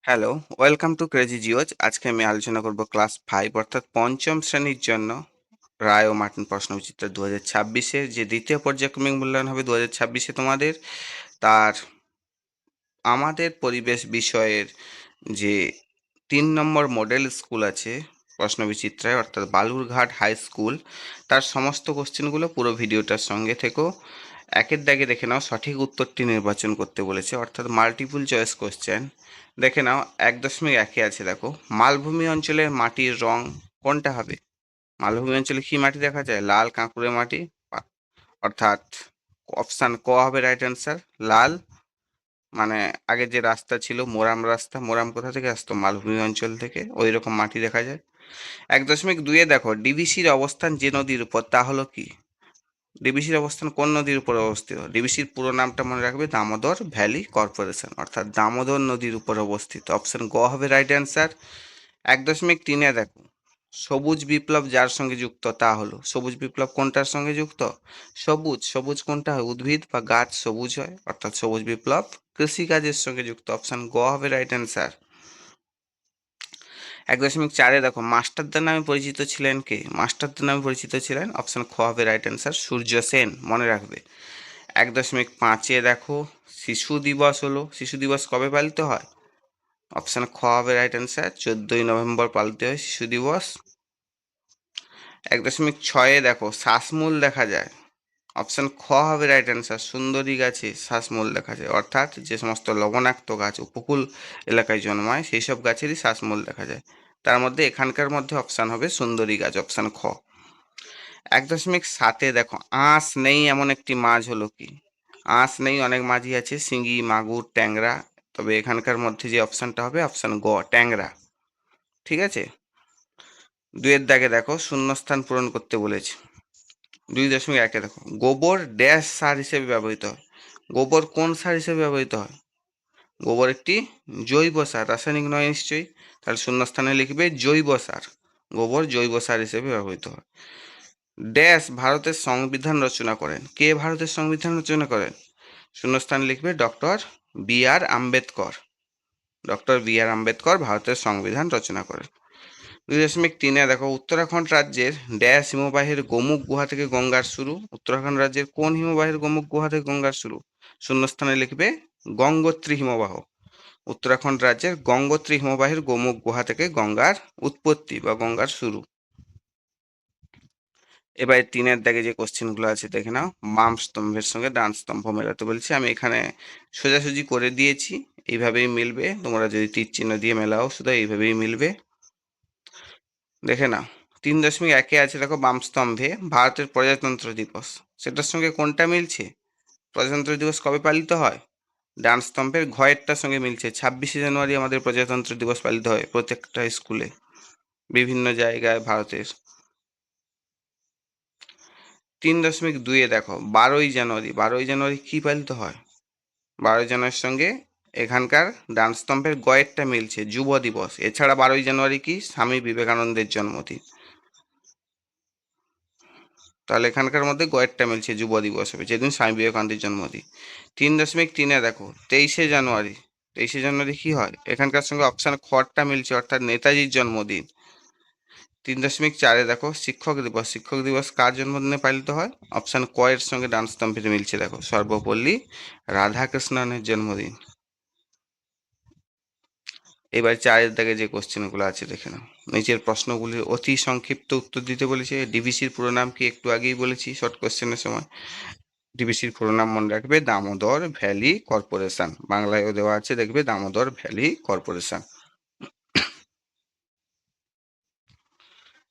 Hello, welcome to crazy jios. আজকে আমি আলোচনা করব ক্লাস 5 অর্থাৎ পঞ্চম শ্রেণীর জন্য রায় ও মার্টিন প্রশ্নবিচিত্র 2026-এর যে দ্বিতীয় পর্যায়ক্রমিক মূল্যায়ন হবে 2026-এ তোমাদের, তার আমাদের পরিবেশ বিষয়ের যে 3 নম্বর মডেল স্কুল আছে প্রশ্নবিচিত্রায় অর্থাৎ বালুরঘাট হাই স্কুল, তার সমস্ত কোশ্চেনগুলো পুরো ভিডিওটার সঙ্গে থেকো। একের দাগে দেখে নাও সঠিক উত্তরটি নির্বাচন করতে বলেছে অর্থাৎ মাল্টিপল চয়েস কোশ্চেন। দেখে নাও 1.1-এ আছে, দেখো মালভূমি অঞ্চলের মাটির রং কোনটা হবে? মালভূমি অঞ্চলে কি মাটি দেখা যায়? লাল কাঁকুড়ে মাটি, অর্থাৎ অপশান ক হবে রাইট অ্যান্সার। লাল মানে আগে যে রাস্তা ছিল মোরাম রাস্তা, মোরাম কোথা থেকে আসতো? মালভূমি অঞ্চল থেকে, ওই রকম মাটি দেখা যায়। 1.2-এ দেখো ডিবিসির অবস্থান যে নদীর উপর তা হলো কি? ডিবিসির অবস্থান কোন নদীর উপর অবস্থিত? ডিবিসির পুরো নামটা মনে রাখবে, দামোদর ভ্যালি কর্পোরেশন, অর্থাৎ দামোদর নদীর উপর অবস্থিত। অপশন গ হবে রাইট অ্যান্সার। 1.3-এ দেখো সবুজ বিপ্লব যার সঙ্গে যুক্ত তা হলো, সবুজ বিপ্লব কোনটার সঙ্গে যুক্ত? সবুজ, সবুজ কোনটা হয়? উদ্ভিদ বা গাছ সবুজ হয়, অর্থাৎ সবুজ বিপ্লব কৃষিকাজের সঙ্গে যুক্ত। অপশন গ হবে রাইট অ্যান্সার। 1.4-এ দেখো মাস্টারদা নামে পরিচিত ছিলেন কে? মাস্টারদা নামে পরিচিত ছিলেন, অপশন খ হবে রাইট অ্যান্সার, সূর্য সেন, মনে রাখবে। 1.5-এ দেখো শিশু দিবস হলো, শিশু দিবস কবে পালিত হয়? অপশন খ হবে রাইট অ্যান্সার, 14ই নভেম্বর পালিত হয় শিশু দিবস। 1.6-এ দেখো শ্বাসমূল দেখা যায়, অপশন খ হবে রাইট অ্যান্সার, সুন্দরী গাছে শ্বাসমূল দেখা যায়, অর্থাৎ যে সমস্ত লবণাক্ত গাছ উপকূল এলাকায় জন্মায় সেই সব গাছেরই শ্বাসমূল দেখা যায়। তার মধ্যে এখানকার মধ্যে অপশান হবে সুন্দরী গাছ, অপশান খ। 1.7-এ দেখো আঁশ নেই এমন একটি মাছ হলো কি? আঁশ নেই অনেক মাছই আছে, শিঙি, মাগুর, ট্যাংরা, তবে এখানকার মধ্যে যে অপশানটা হবে অপশান গ, ট্যাংরা। ঠিক আছে। 2-এর দাগে দেখো শূন্যস্থান পূরণ করতে বলেছে। 2.1-এ দেখো গোবর ড্যাশ সার হিসেবে ব্যবহৃত হয়। গোবর কোন সার হিসেবে ব্যবহৃত হয়? গোবর একটি জৈব সার, রাসায়নিক নয় নিশ্চয়ই, তাহলে শূন্যস্থানে লিখবে জৈব সার। গোবর জৈব সার হিসেবে ব্যবহৃত হয়। ড্যাশ ভারতের সংবিধান রচনা করেন, কে ভারতের সংবিধান রচনা করেন? শূন্যস্থান লিখবে ডক্টর বি আর আম্বেদকর। ডক্টর বি আর আম্বেদকর ভারতের সংবিধান রচনা করেন। 2.3-এ দেখো উত্তরাখণ্ড রাজ্যের ড্যাশ হিমবাহের গোমুখ গুহা থেকে গঙ্গার শুরু। উত্তরাখণ্ড রাজ্যের কোন হিমবাহের গোমুখ গুহা থেকে গঙ্গার শুরু? শূন্যস্থানে লিখবে গঙ্গোত্রী হিমবাহ। উত্তরাখণ্ড রাজ্যের গঙ্গোত্রী হিমবাহের গোমুখ গুহা থেকে গঙ্গার উৎপত্তি বা গঙ্গার শুরু। এবার 3-এর দাগে যে কোশ্চেনগুলো আছে দেখে নাও। বাম স্তম্ভের সঙ্গে ডান স্তম্ভ মেলাতে বলছি, আমি এখানে সোজাসুজি করে দিয়েছি, এইভাবেই মিলবে। তোমরা যদি তীর চিহ্ন দিয়ে মেলাও শুধু এইভাবেই মিলবে। দেখে নাও 3.1-এ আছে দেখো বাম স্তম্ভে ভারতের প্রজাতন্ত্র দিবস, সেটার সঙ্গে কোনটা মিলছে? প্রজাতন্ত্র দিবস কবে পালিত হয়? ডান স্তম্ভের ঘয়েরটার সঙ্গে মিলছে, 26শে জানুয়ারি আমাদের প্রজাতন্ত্র দিবস পালিত হয় প্রত্যেকটা স্কুলে, বিভিন্ন জায়গায় ভারতের। 3.2-এ দেখো 12ই জানুয়ারি, 12ই জানুয়ারি কি পালিত হয়? 12ই জানুয়ারির সঙ্গে এখানকার ডান স্তম্ভের গয়েরটা মিলছে, যুব দিবস। এছাড়া 12ই জানুয়ারি কি? স্বামী বিবেকানন্দের জন্মদিন। তাহলে এখানকার মধ্যে গয়েরটা মিলছে, যুব দিবস হবে যেদিন স্বামী বিবেকানন্দের জন্মদিন। 3.3-এ দেখো 23শে জানুয়ারি, 23শে জানুয়ারি কি হয়? এখানকার সঙ্গে অপশান খটা মিলছে, অর্থাৎ নেতাজির জন্মদিন। 3.4-এ দেখো শিক্ষক দিবস, শিক্ষক দিবস কার জন্মদিনে পালিত হয়? অপশান ক এর সঙ্গে ডান স্তম্ভে মিলছে, দেখো সর্বপল্লী রাধাকৃষ্ণনের জন্মদিন। এবার 4-এর দাগে যে কোশ্চেনগুলো আছে দেখে নাও। নিচের প্রশ্নগুলির অতি সংক্ষিপ্ত উত্তর দিতে বলেছে। ডিবিসির পুরো নাম কি? একটু আগেই বলেছি শর্ট কোশ্চেনের সময়। ডিবিসির পুরো নাম মনে রাখবে দামোদর ভ্যালি কর্পোরেশন, বাংলায়ও দেওয়া আছে দেখবে দামোদর ভ্যালি কর্পোরেশন।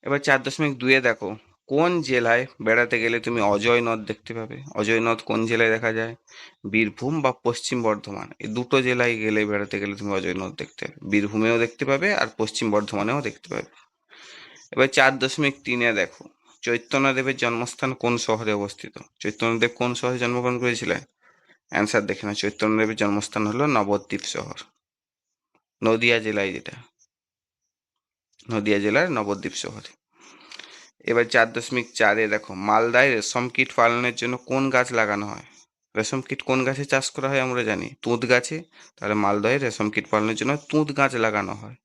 এবার 4.2-এ দেখো কোন জেলায় বেড়াতে গেলে তুমি অজয় নদ দেখতে পাবে? অজয় নদ কোন জেলায় দেখা যায়? বীরভূম বা পশ্চিম বর্ধমান, এই দুটো জেলায় গেলে বেড়াতে গেলে তুমি অজয় নদ দেখতে পাবে, বীরভূমেও দেখতে পাবে আর পশ্চিম বর্ধমানেও দেখতে পাবে। এবার 4.3-এ দেখো চৈতন্যদেবের জন্মস্থান কোন শহরে অবস্থিত? চৈতন্যদেব কোন শহরে জন্মগ্রহণ করেছিলেন? অ্যান্সার দেখে না, চৈতন্যদেবের জন্মস্থান হলো নবদ্বীপ শহর, নদিয়া জেলায়, যেটা নদিয়া জেলার নবদ্বীপ শহরে। এবার 4.4-এ দেখো মালদায় রেশম কীট পালনের জন্য কোন গাছ লাগানো হয়? রেশম কীট কোন গাছে চাষ করা হয় আমরা জানি, তুঁত গাছে। তাহলে মালদহে রেশম কীট পালনের জন্য তুঁত গাছ লাগানো হয়।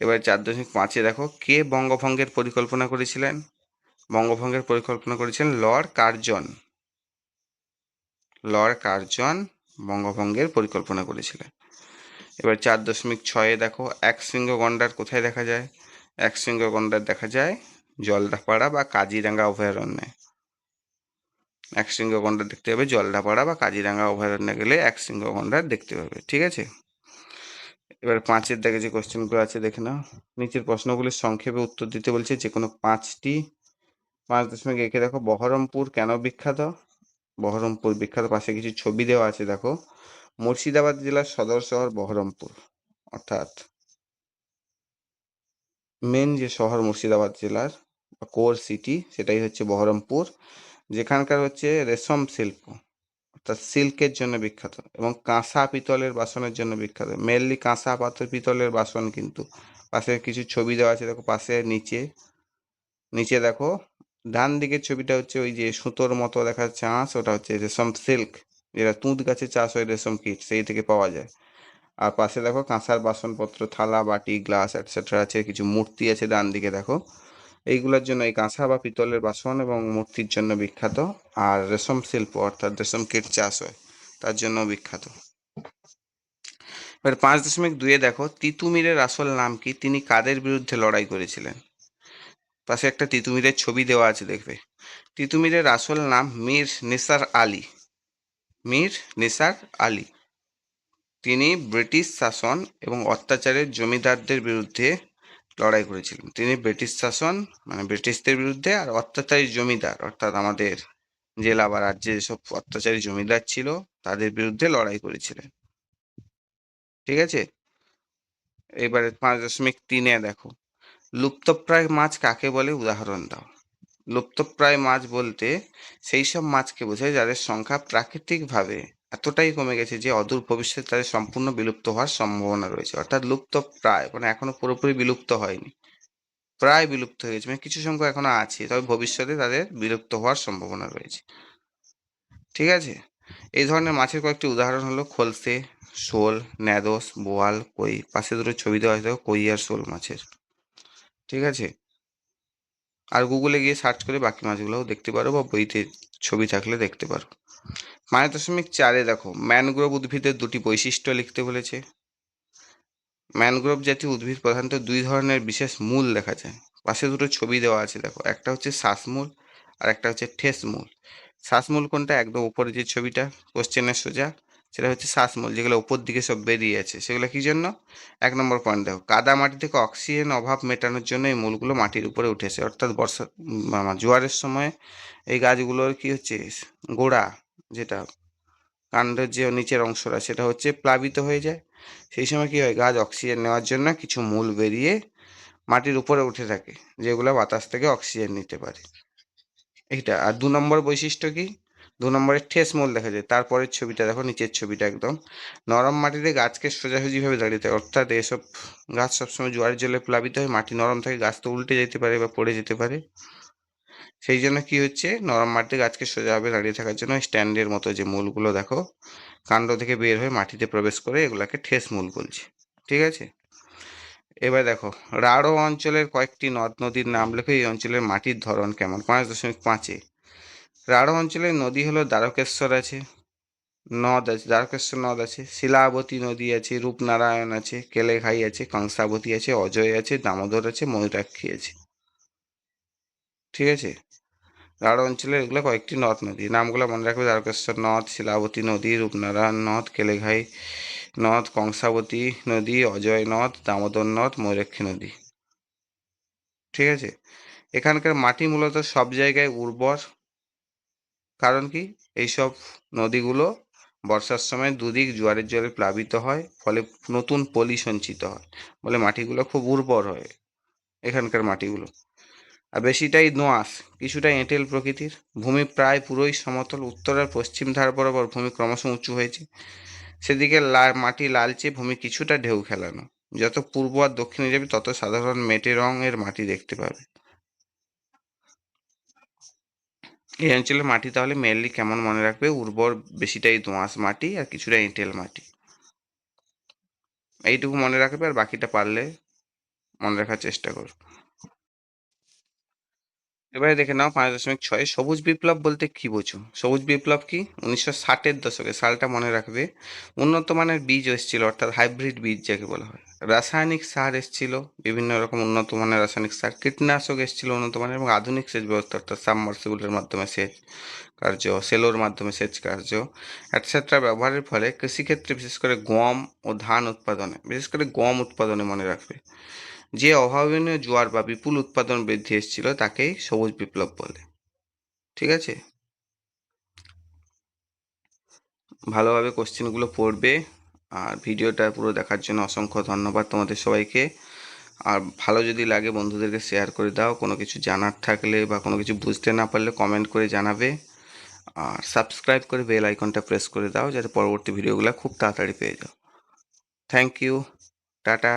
এবার 4.5-এ দেখো, কে বঙ্গভঙ্গের পরিকল্পনা করেছিলেন? বঙ্গভঙ্গের পরিকল্পনা করেছিলেন লর্ড কার্জন। লর্ড কার্জন বঙ্গভঙ্গের পরিকল্পনা করেছিলেন। এবার 4.6-এ দেখো, একশৃঙ্গ গন্ডার কোথায় দেখা যায়? একশৃঙ্গ গন্ডার দেখা যায় জলদাপাড়া বা কাজিরাঙ্গা অভয়ারণ্যে। একশৃঙ্গ গন্ডার দেখতে পাবে জলদাপাড়া বা কাজিরাঙ্গা অভয়ারণ্যে গেলে একশৃঙ্গ গন্ডার দেখতে পাবে, ঠিক আছে। এবার 5-এর দাগে যে কোশ্চেনগুলো আছে দেখে নাও। নিচের প্রশ্নগুলির সংক্ষেপে উত্তর দিতে বলছে, যে কোনো 5টি। 5.1-এ দেখো, বহরমপুর কেন বিখ্যাত? বহরমপুর বিখ্যাত, পাশে কিছু ছবি দেওয়া আছে দেখো। মুর্শিদাবাদ জেলার সদর শহর বহরমপুর, অর্থাৎ মেন যে শহর মুর্শিদাবাদ জেলার কোর সিটি সেটাই হচ্ছে বহরমপুর, যেখানকার হচ্ছে রেশম শিল্প অর্থাৎ সিল্কের জন্য বিখ্যাত, এবং কাঁসা পিতলের বাসনের জন্য বিখ্যাত। মেনলি কাঁসা পাথর পিতলের বাসন, কিন্তু পাশে কিছু ছবি দেওয়া আছে দেখো। পাশে নিচে নিচে দেখো, ডান দিকের ছবিটা হচ্ছে ওই যে সুতোর মতো দেখা যাচ্ছে আঁশ, ওটা হচ্ছে রেশম সিল্ক, যেটা তুঁত গাছে চাষ হয় রেশম কীট, সেই থেকে পাওয়া যায়। আর পাশে দেখো কাঁসার বাসনপত্র, থালা বাটি গ্লাস এটসেট্রা আছে, কিছু মূর্তি আছে ডান দিকে দেখো। এইগুলোর জন্য, এই কাঁসা বা পিতলের বাসন এবং মূর্তির জন্য বিখ্যাত। আর রেশম শিল্প অর্থাৎ রেশম কীট চাষ হয় তার জন্য বিখ্যাত। এবার 5.2-এ দেখো, তিতুমিরের আসল নাম কি? তিনি কাদের বিরুদ্ধে লড়াই করেছিলেন? পাশে একটা তিতুমিরের ছবি দেওয়া আছে দেখবে। তিতুমিরের আসল নাম মীর নিসার আলী। মীর নিসার আলী। তিনি ব্রিটিশ শাসন এবং অত্যাচারের জমিদারদের বিরুদ্ধে লড়াই করেছিলেন। তিনি ব্রিটিশ শাসন মানে ব্রিটিশদের বিরুদ্ধে, আর অত্যাচারী জমিদার অর্থাৎ আমাদের জেলা বা রাজ্যে যেসব অত্যাচারী জমিদার ছিল তাদের বিরুদ্ধে লড়াই করেছিলেন, ঠিক আছে। এবারে 5.3-এ দেখো, লুপ্তপ্রায় মাছ কাকে বলে? উদাহরণ দাও। লুপ্তপ্রায় মাছ বলতে সেই সব মাছকে বোঝায় যাদের সংখ্যা প্রাকৃতিকভাবে এতটাই কমে গেছে যে অদূর ভবিষ্যতে তাদের সম্পূর্ণ বিলুপ্ত হওয়ার সম্ভাবনা রয়েছে। অর্থাৎ লুপ্তপ্রায় মানে এখনো পুরোপুরি বিলুপ্ত হয়নি, প্রায় বিলুপ্ত হয়ে গেছে, মানে কিছু সংখ্যা এখনো আছে, তবে ভবিষ্যতে তাদের বিলুপ্ত হওয়ার সম্ভাবনা রয়েছে, ঠিক আছে। এই ধরনের মাছের কয়েকটি উদাহরণ হলো খলসে, শোল, ন্যাদোস, বোয়াল, কই। পাশে দুটো ছবি দেওয়া আছে দেখো, কই আর শোল মাছের, ঠিক আছে। আর গুগলে গিয়ে সার্চ করে বাকি মাছগুলোও দেখতে পারো, বা বইতে ছবি থাকলে দেখতে পারো। 5.4-এ দেখো, ম্যানগ্রোভ উদ্ভিদের দুটি বৈশিষ্ট্য লিখতে বলেছে। ম্যানগ্রোভ জাতীয় উদ্ভিদ প্রধানত দুই ধরনের বিশেষ মূল দেখা যায়। পাশে দুটো ছবি দেওয়া আছে দেখো, একটা হচ্ছে শ্বাসমূল আর একটা হচ্ছে ঠেসমূল। শ্বাসমূল কোনটা? একদম উপরে যে ছবিটা কোশ্চেনের সোজা, সেটা হচ্ছে শ্বাসমূল, যেগুলো উপর দিকে সব বেরিয়ে আছে। সেগুলো কি জন্য? 1 নম্বর পয়েন্ট দেখো, কাদা মাটি থেকে অক্সিজেন অভাব মেটানোর জন্য এই মূলগুলো মাটির উপরে উঠেছে। অর্থাৎ বর্ষা জোয়ারের সময় এই গাছগুলোর কি হচ্ছে, গোড়া যেটা কাণ্ডের যে নিচের অংশটা সেটা হচ্ছে প্লাবিত হয়ে যায়। সেই সময় কি হয়, গাছ অক্সিজেন নেওয়ার জন্য কিছু মূল বেরিয়ে মাটির উপরে উঠে থাকে, যেগুলো বাতাস থেকে অক্সিজেন নিতে পারে, এইটা। আর 2 নম্বর বৈশিষ্ট্য কি? 2 নম্বরে ঠেস মূল দেখা যায়। তারপরের ছবিটা দেখো, নিচের ছবিটা একদম। নরম মাটিতে গাছকে সোজাসুজিভাবে দাঁড়িয়ে থাকে, অর্থাৎ এসব গাছ সবসময় জোয়ারের জলে প্লাবিত হয়, মাটি নরম থাকে, গাছ তো উল্টে যেতে পারে বা পড়ে যেতে পারে। সেই জন্য কি হচ্ছে, নরম মাটিতে গাছকে সোজাভাবে দাঁড়িয়ে থাকার জন্য স্ট্যান্ডের মতো যে মূলগুলো দেখো কাণ্ড থেকে বের হয়ে মাটিতে প্রবেশ করে, এগুলাকে ঠেস মূল বলছে, ঠিক আছে। এবার দেখো, রাঢ় অঞ্চলের কয়েকটি নদ নদীর নাম লেখো। এই অঞ্চলের মাটির ধরন কেমন? 5.5-এ রাঢ় অঞ্চলের নদী হলো দ্বারকেশ্বর আছে, নদ আছে, দ্বারকেশ্বর নদ আছে, শিলাবতী নদী আছে, রূপনারায়ণ আছে, কেলেঘাই আছে, কংসাবতী আছে, অজয় আছে, দামোদর আছে, ময়ূরাক্ষী আছে, ঠিক আছে। রাঢ় অঞ্চলের এগুলো কয়েকটি নদ নদী, নামগুলো মনে রাখবে। দ্বারকেশ্বর নদ, শিলাবতী নদী, রূপনারায়ণ নদ, কেলেঘাই নদ, কংসাবতী নদী, অজয় নদ, দামোদর নদ, ময়ূরাক্ষী নদী, ঠিক আছে। এখানকার মাটি মূলত সব জায়গায় উর্বর। কারণ কি, এইসব নদীগুলো বর্ষার সময় দুদিক জোয়ারের জলে প্লাবিত হয়, ফলে নতুন পলি সঞ্চিত হয়, বলে মাটিগুলো খুব উর্বর হয় এখানকার মাটিগুলো। আর বেশিটাই দোআঁশ, কিছুটা এঁটেল প্রকৃতির। ভূমি প্রায় পুরোই সমতল। উত্তর আর পশ্চিম ধার বরাবর ভূমি ক্রমশ উঁচু হয়েছে, সেদিকে মাটি লালচে, ভূমি কিছুটা ঢেউ খেলানো। যত পূর্ব আর দক্ষিণে যাবে তত সাধারণ মেটে রঙের মাটি দেখতে পাবে। এই অঞ্চলের মাটি তাহলে মেনলি কেমন মনে রাখবে? উর্বর, বেশিটাই দোআঁশ মাটি আর কিছুটা এঁটেল মাটি। এইটুকু মনে রাখবে আর বাকিটা পারলে মনে রাখার চেষ্টা করো। এবারে দেখে নাও 5.6 সবুজ বিপ্লব বলতে কি বোঝো? সবুজ বিপ্লব কি? 1960-এর দশকে, সালটা মনে রাখবে। উন্নত মানের বীজ এসেছিল, অর্থাৎ হাইব্রিড বীজ যাকে বলা হয়। রাসায়নিক সার এসেছিল, বিভিন্ন রকম উন্নত মানের রাসায়নিক সার, কীটনাশক এসেছিল উন্নত মানের, এবং আধুনিক সেচ ব্যবস্থা অর্থাৎ সাবমার্সিবলের মাধ্যমে সেচ কার্য, সেলোর মাধ্যমে সেচ কার্য এটসেট্রা ব্যবহারের ফলে কৃষিক্ষেত্রে বিশেষ করে গম ও ধান উৎপাদনে, বিশেষ করে গম উৎপাদনে মনে রাখবে, যে অভাবনীয় জোয়ার বা বিপুল উৎপাদন বৃদ্ধি এসেছিল তাকেই সবুজ বিপ্লব বলে। ঠিক আছে, ভালোভাবে কোশ্চেনগুলো পড়বে। আর ভিডিওটা পুরো দেখার জন্য অসংখ্য ধন্যবাদ তোমাদের সবাইকে। আর ভালো যদি লাগে বন্ধুদেরকে শেয়ার করে দাও। কোনো কিছু জানার থাকলে বা কোনো কিছু বুঝতে না পারলে কমেন্ট করে জানাবে। আর সাবস্ক্রাইব করে বেল আইকনটা প্রেস করে দাও যাতে পরবর্তী ভিডিওগুলো খুব তাড়াতাড়ি পেয়ে যাও। Thank you, tata.